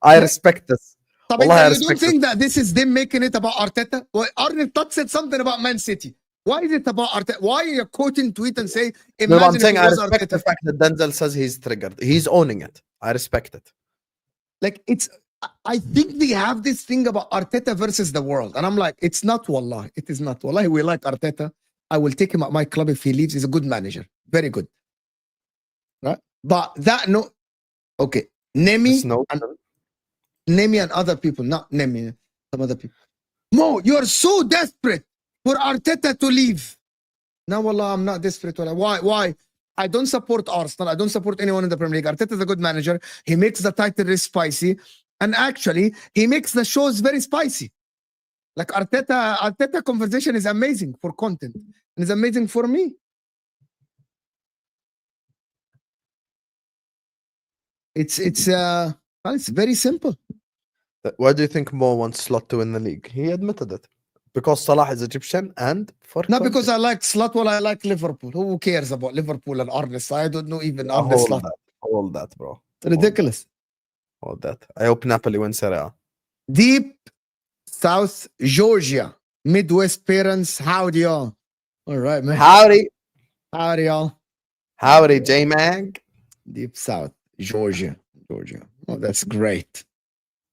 I respect this. You don't think that this is them making it about Arteta? Well, Arteta said something about Man City. Why is it about Arteta? Why are you quoting tweet and say, imagine I'm saying I respect Arteta. the fact that Denzel says he's triggered. He's owning it. I respect it. Like, I think they have this thing about Arteta versus the world. And I'm like, it's not, wallah. It is not. Wallahi, we like Arteta. I will take him at my club if he leaves. He's a good manager. Very good. Right? But okay. Nemi and other people, not Nemi, some other people. Mo, you are so desperate for Arteta to leave. No, wallah, I'm not desperate. Why? I don't support Arsenal. I don't support anyone in the Premier League. Arteta is a good manager. He makes the title race spicy. And actually, he makes the shows very spicy. Like Arteta conversation is amazing for content. And it's amazing for me. It's very simple. Why do you think Mo wants Slot to win the league? He admitted it. Because Salah is Egyptian and for not because I like Slot, well, I like Liverpool. Who cares about Liverpool and Arne? I don't know even Arne Slot. All that, bro. It's ridiculous. All that. I hope Napoli wins Serie A. Deep South Georgia. Midwest parents, howdy y'all. All right, man. Howdy. Howdy y'all. Howdy, J-Mag. Deep South Georgia. Oh, that's great.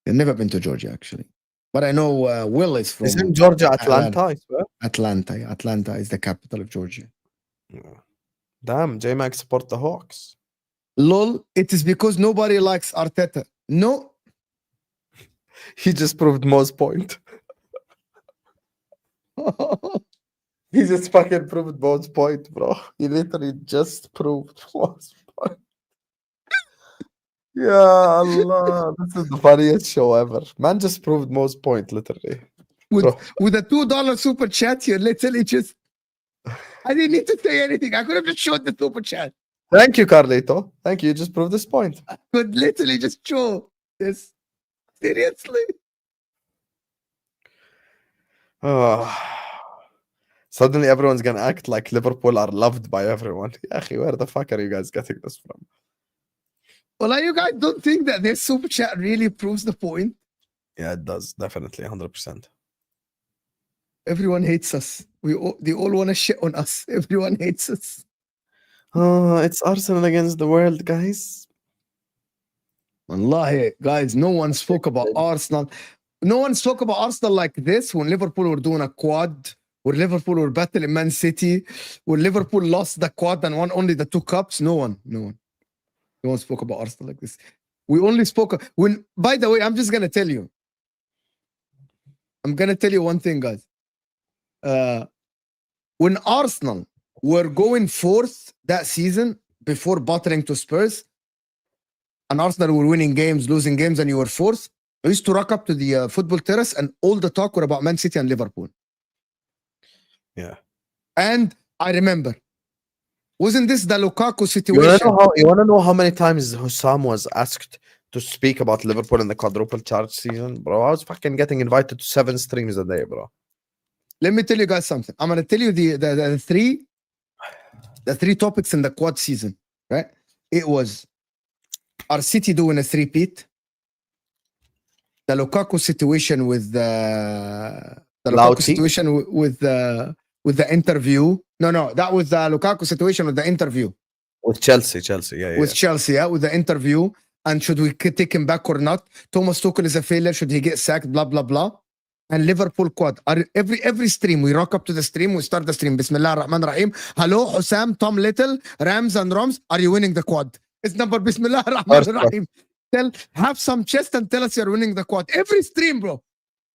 I've never been to Georgia, actually. But I know Will is from... Isn't Georgia Atlanta, I swear? Atlanta is the capital of Georgia. Yeah. Damn, J-Mag support the Hawks. Lol, it is because nobody likes Arteta. No. He just proved Mo's point. He just fucking proved Mo's point, bro. He literally just proved Mo's point. Yeah, Allah. This is the funniest show ever. Man just proved Mo's point, literally. With a $2 super chat, you literally just... I didn't need to say anything. I could have just showed the super chat. Thank you, Carlito. Thank you. You just proved this point. I could literally just show this. Seriously. Oh. Suddenly everyone's gonna act like Liverpool are loved by everyone. Yahi, where the fuck are you guys getting this from? Well, you guys don't think that this super chat really proves the point? Yeah, it does. Definitely, 100%. Everyone hates us. They all want to shit on us. Everyone hates us. Oh, it's Arsenal against the world, guys. Wallahi, guys, no one spoke about Arsenal. No one spoke about Arsenal like this when Liverpool were doing a quad, when Liverpool were battling Man City, when Liverpool lost the quad and won only the 2 cups. No one spoke about Arsenal like this. We only spoke when, by the way, I'm just going to tell you. I'm going to tell you one thing, guys. When Arsenal were going 4th that season before battling to Spurs, and Arsenal were winning games, losing games, and you were 4th, I used to rock up to the football terrace and all the talk were about Man City and Liverpool. Yeah. And I remember, wasn't this the Lukaku situation? You want to know how many times Husam was asked to speak about Liverpool in the quadruple charge season? Bro, I was fucking getting invited to 7 streams a day, bro. Let me tell you guys something. I'm gonna tell you the three topics in the quad season, right? It was our City doing a three-peat, the Lukaku situation with the Lukaku Lauti? situation with the interview. No, that was the Lukaku situation with the interview With Chelsea, yeah. with Chelsea, with the interview. And should we take him back or not? Thomas Tuchel is a failure. Should he get sacked? Blah, blah, blah. And Liverpool quad. Every stream, we rock up to the stream, we start the stream. Bismillah ar-Rahman ar-Rahim. Hello, Husam, Tom Little, Rams and Roms. Are you winning the quad? It's number Bismillah ar-Rahman ar-Rahim. Have some chest and tell us you're winning the quad. Every stream, bro.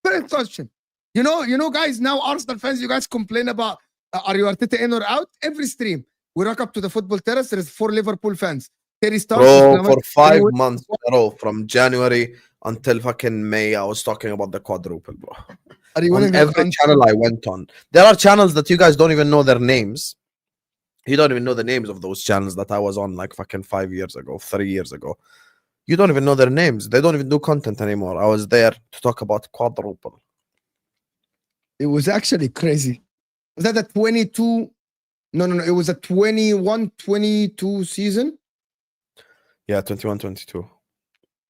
First question. You know, guys, now Arsenal fans, you guys complain about are you Arteta in or out? Every stream. We rock up to the football terrace. There is 4 Liverpool fans. Bro, for 5 months in a row, from January until fucking May, I was talking about the quadruple, bro. Are you On every channel I went on. There are channels that you guys don't even know their names. You don't even know the names of those channels that I was on like fucking 5 years ago, 3 years ago. You don't even know their names. They don't even do content anymore. I was there to talk about quadruple. It was actually crazy. Was that a 22? No. It was a 21-22 season. Yeah, 21-22.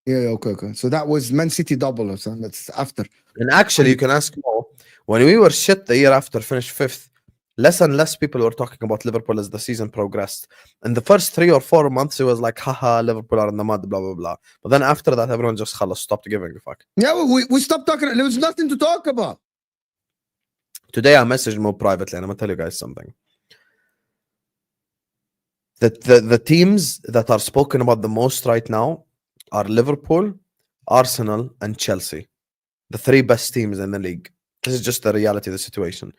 Yeah, okay. So that was Man City double or something. That's after. And actually, you can ask Mo, when we were shit the year after, finished 5th, less and less people were talking about Liverpool as the season progressed. In the first 3 or 4 months, it was like, haha, Liverpool are in the mud, blah, blah, blah. But then after that, everyone just stopped giving a fuck. Yeah, we stopped talking. There was nothing to talk about. Today, I messaged Mo privately, and I'm going to tell you guys something. The teams that are spoken about the most right now are Liverpool, Arsenal, and Chelsea. The 3 best teams in the league. This is just the reality of the situation.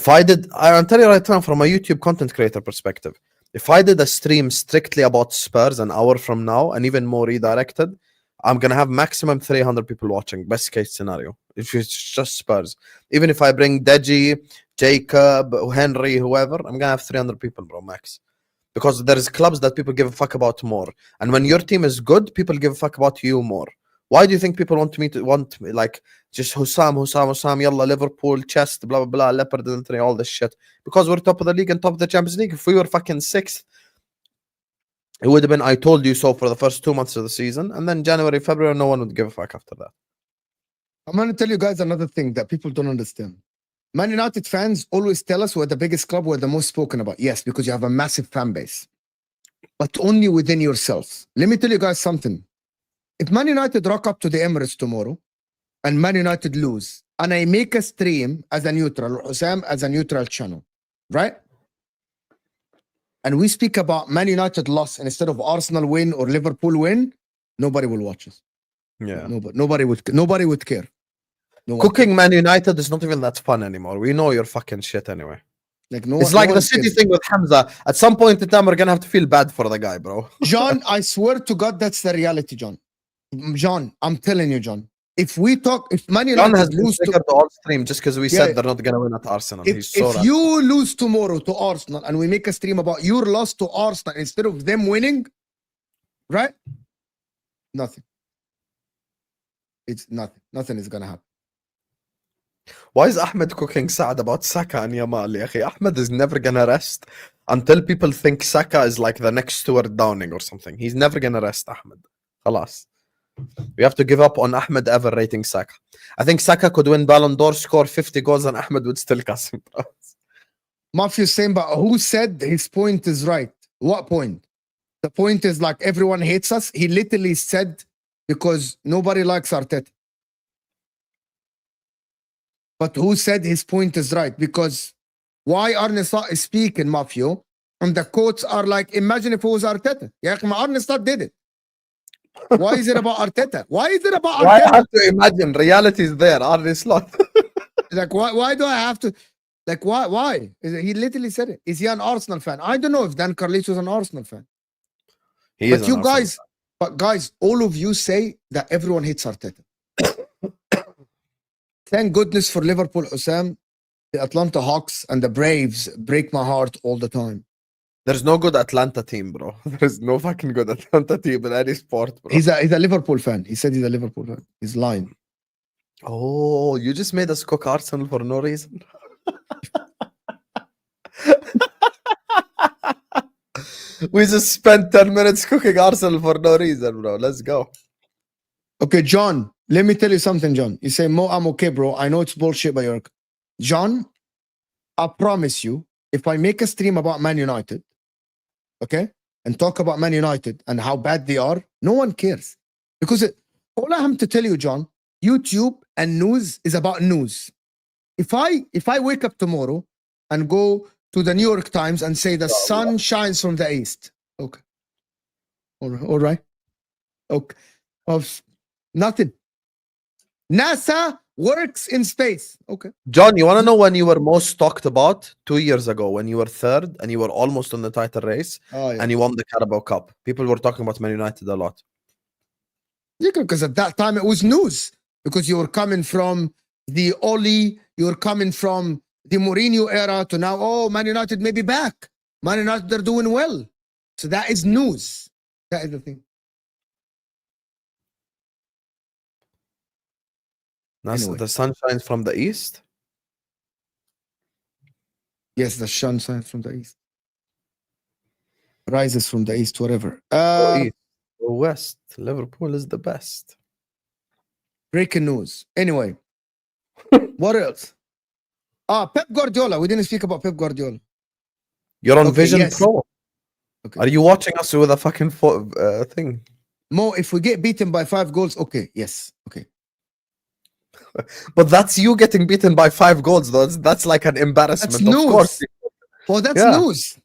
I'll tell you right now from a YouTube content creator perspective, if I did a stream strictly about Spurs an hour from now and even more redirected, I'm going to have maximum 300 people watching. Best case scenario. If it's just Spurs. Even if I bring Deji, Jacob, Henry, whoever, I'm going to have 300 people, bro, max. Because there's clubs that people give a fuck about more. And when your team is good, people give a fuck about you more. Why do you think people want me like just Husam, yalla, Liverpool, chest, blah, blah, blah, leopard, and all this shit? Because we're top of the league and top of the Champions League. If we were fucking 6th, it would have been I told you so for the first 2 months of the season. And then January, February, no one would give a fuck after that. I'm going to tell you guys another thing that people don't understand. Man United fans always tell us we're the biggest club, we're the most spoken about. Yes, because you have a massive fan base. But only within yourselves. Let me tell you guys something. If Man United rock up to the Emirates tomorrow and Man United lose, and I make a stream as a neutral, or Husam as a neutral channel, right? And we speak about Man United loss instead of Arsenal win or Liverpool win, nobody will watch us. Yeah. Nobody would care. Cooking Man United is not even that fun anymore. We know you're fucking shit anyway. Like it's like the City thing with Hamza. At some point in time, we're gonna have to feel bad for the guy, bro. John, I swear to God, that's the reality, John. John, I'm telling you, John. If Man United has lose to all stream just because we said they're not gonna win at Arsenal. If you lose tomorrow to Arsenal and we make a stream about your loss to Arsenal instead of them winning, right? Nothing. It's nothing. Nothing is gonna happen. Why is Ahmed cooking sad about Saka and Yamal? Ahmed is never gonna rest until people think Saka is like the next Stuart Downing or something. He's never gonna rest, Ahmed. Khalas. We have to give up on Ahmed ever rating Saka. I think Saka could win Ballon d'Or, score 50 goals, and Ahmed would still cuss him. Mafia's saying, but who said his point is right? What point? The point is like everyone hates us. He literally said because nobody likes Arteta. But who said his point is right? Because why Arne Slot is speaking, Mafia, and the quotes are like, imagine if it was Arteta. Yeah, Arne Slot did it. Why is it about Arteta? Why is it about Arteta? Why I have to imagine? Reality is there, Arne Slot. Like, why do I have to? Like, why? He literally said it. Is he an Arsenal fan? I don't know if Dan Carlitos is an Arsenal fan. But you guys, all of you say that everyone hates Arteta. Thank goodness for Liverpool, Husam. The Atlanta Hawks and the Braves break my heart all the time. There's no good Atlanta team, bro. There's no fucking good Atlanta team in any sport, bro. He's a Liverpool fan. He said he's a Liverpool fan. He's lying. Oh, you just made us cook Arsenal for no reason. We just spent 10 minutes cooking Arsenal for no reason, bro. Let's go. Okay, John, let me tell you something, John. You say, Mo, I'm okay, bro. I know it's bullshit, but you're... John, I promise you, if I make a stream about Man United, okay, and talk about Man United and how bad they are, no one cares. Because all I have to tell you, John, YouTube and news is about news. If I wake up tomorrow and go to the New York Times and say the sun shines from the east, okay, all right, okay, of nothing. NASA works in space, okay. John, you want to know when you were most talked about? 2 years ago, when you were third and you were almost on the title race and you won the Carabao Cup. People were talking about Man United a lot. Yeah, because at that time it was news. Because you were coming from the Oli, you were coming from the Mourinho era to now, oh, Man United may be back. Man United, they're doing well. So that is news. That is the thing. Anyway. The sun shines from the east? Yes, the sun shines from the east. Rises from the east, whatever. East or west. Liverpool is the best. Breaking news. Anyway, what else? Pep Guardiola. We didn't speak about Pep Guardiola. You're on Vision Pro. Okay. Are you watching us with a fucking thing? Mo, if we get beaten by 5 goals, okay. Yes. Okay. But that's you getting beaten by 5 goals, though. That's like an embarrassment. That's news. Of course. Well, that's news.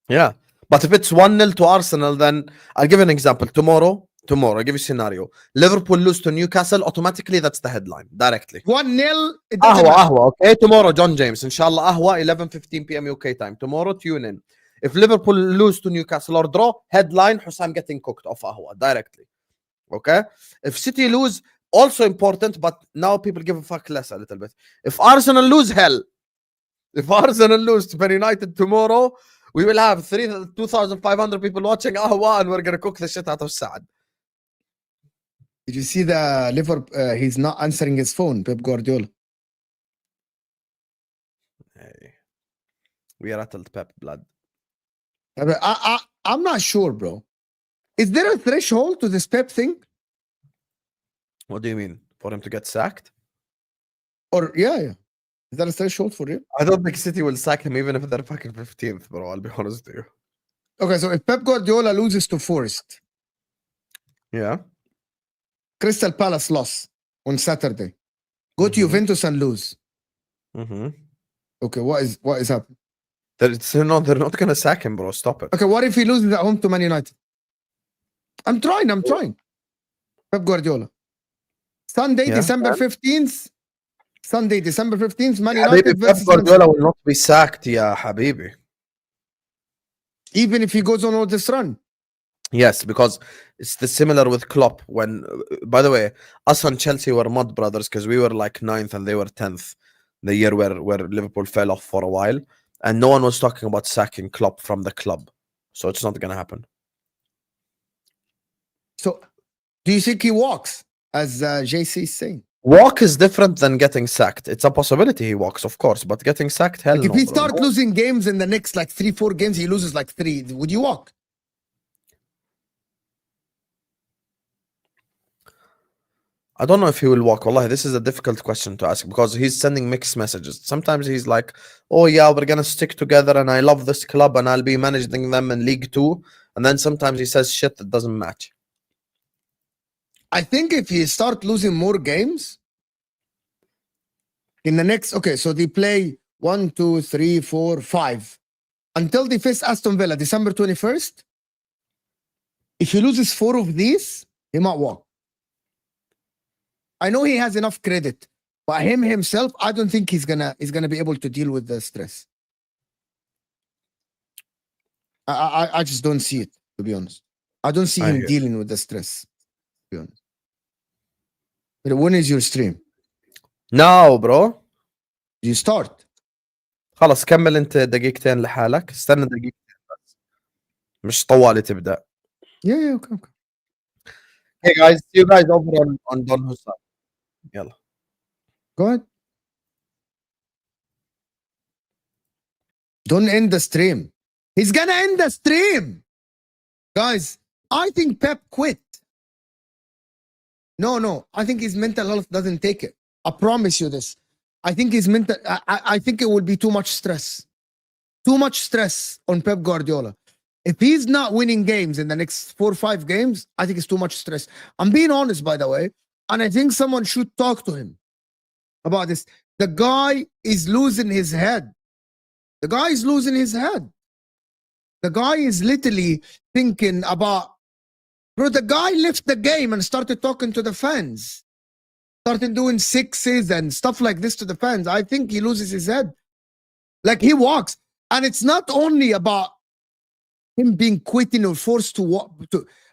Yeah. But if it's 1-0 to Arsenal, then I'll give you an example. Tomorrow, I'll give you a scenario. Liverpool lose to Newcastle, automatically that's the headline, directly. 1-0. Ahwa, okay? Tomorrow, John James. Inshallah, Ahwa, 11:15 p.m. UK time. Tomorrow, tune in. If Liverpool lose to Newcastle or draw, headline, Husam getting cooked off Ahwa, directly. Okay? If City lose, also important, but now people give a fuck less a little bit. If Arsenal lose, hell. If Arsenal lose to Man United tomorrow, we will have 2,500 people watching Ahwa and we're going to cook the shit out of Saad. Did you see the Liverpool? He's not answering his phone, Pep Guardiola. Hey. We rattled Pep blood. I'm not sure, bro. Is there a threshold to this Pep thing? What do you mean? For him to get sacked? Or, yeah. Is that a threshold for him? I don't think City will sack him even if they're fucking 15th, bro. I'll be honest with you. Okay, so if Pep Guardiola loses to Forest. Yeah. Crystal Palace loss on Saturday. Go to Juventus and lose. Okay, what is happening? They're not going to sack him, bro. Stop it. Okay, what if he loses at home to Man United? I'm trying. Pep Guardiola. Sunday, December 15th. Sunday, December 15th, Man United versus Pep Guardiola will not be sacked, yeah, Habibi. Even if he goes on all this run. Yes, because it's similar with Klopp. When, by the way, us and Chelsea were mud brothers because we were like 9th and they were 10th. The year where Liverpool fell off for a while. And no one was talking about sacking Klopp from the club. So it's not going to happen. So, do you think he walks, as JC is saying? Walk is different than getting sacked. It's a possibility he walks, of course, but getting sacked, hell like no. If he starts losing games in the next like 3-4 games, he loses like 3. Would you walk? I don't know if he will walk. Wallahi, this is a difficult question to ask because he's sending mixed messages. Sometimes he's like, oh yeah, we're going to stick together and I love this club and I'll be managing them in League 2. And then sometimes he says shit that doesn't match. I think if he start losing more games in the next, okay, so they play 1, 2, 3, 4, 5 until they face Aston Villa, December 21st. If he loses 4 of these, he might walk. I know he has enough credit, but himself, I don't think he's gonna be able to deal with the stress. I just don't see it, to be honest. I don't see him dealing with the stress, to be honest. But when is your stream? Now bro. You start. خلاص كمل انت دقيقتين لحالك. استنى دقيقتين بس. مش طوالي تبدأ. Yeah, okay. Hey guys, see you guys over on Don Husam. يلا. Go ahead. Don't end the stream. He's gonna end the stream. Guys, I think Pep quit. No. I think his mental health doesn't take it. I promise you this. I think his mental I think it will be too much stress. Too much stress on Pep Guardiola. If he's not winning games in the next 4 or 5 games, I think it's too much stress. I'm being honest, by the way. And I think someone should talk to him about this. The guy is losing his head. The guy is losing his head. The guy is literally thinking about, bro, the guy left the game and started talking to the fans. Started doing sixes and stuff like this to the fans. I think he loses his head. Like he walks. And it's not only about him being quitting or forced to walk.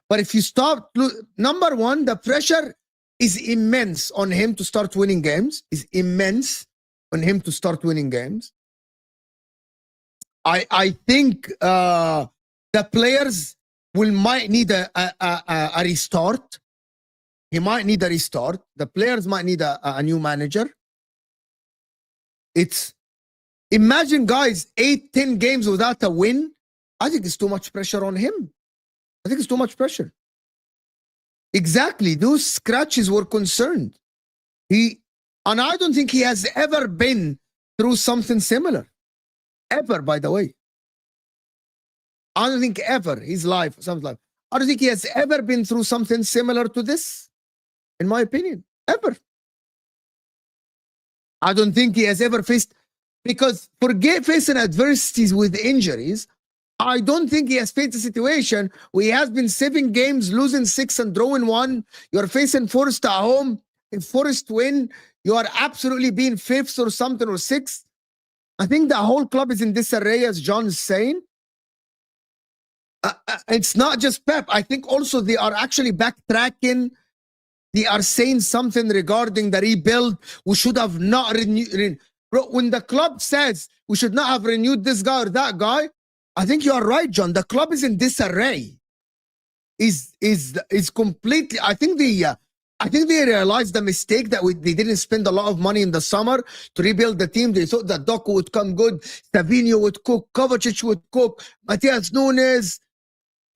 But if you start, number one, the pressure is immense on him to start winning games. Is immense on him to start winning games. I think the players might need a restart. He might need a restart. The players might need a new manager. Imagine, guys, 8-10 games without a win. I think it's too much pressure on him. I think it's too much pressure. Exactly. Those scratches were concerned. And I don't think he has ever been through something similar. Ever, by the way. I don't think ever his life, something like, I don't think he has ever been through something similar to this, in my opinion. Ever. I don't think he has ever faced, because forget facing adversities with injuries, I don't think he has faced a situation where he has been 7 games, losing 6 and drawing 1. You're facing Forest at home. If Forest win, you are absolutely being 5th or something or 6th. I think the whole club is in disarray, as John is saying. It's not just Pep. I think also they are actually backtracking. They are saying something regarding the rebuild. We should have not renewed. Bro, when the club says we should not have renewed this guy or that guy, I think you are right, John. The club is in disarray. Is completely. I think they realized the mistake that they didn't spend a lot of money in the summer to rebuild the team. They thought that Doku would come good, Savinho would cook, Kovacic would cook, Matias Nunes,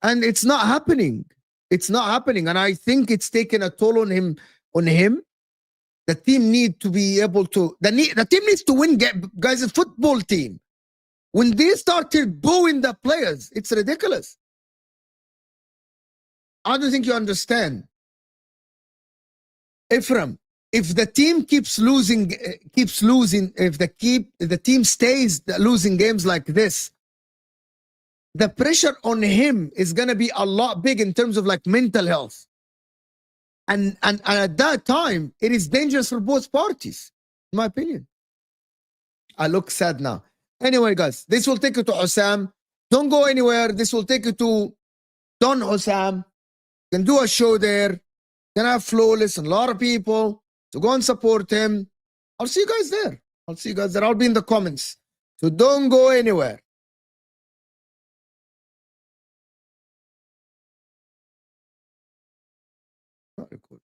and it's not happening. It's not happening, and I think it's taken a toll on him. The team need to be able to. The team needs to win. Guys, a football team. When they started booing the players, it's ridiculous. I don't think you understand. Ephraim, if the team keeps losing, if the team stays losing games like this, the pressure on him is going to be a lot big in terms of like mental health. And at that time, it is dangerous for both parties, in my opinion. I look sad now. Anyway, guys, this will take you to Husam. Don't go anywhere. This will take you to Don Husam. You can do a show there. Gonna have Flawless and a lot of people. So go and support him. I'll see you guys there. I'll be in the comments. So don't go anywhere. Not record.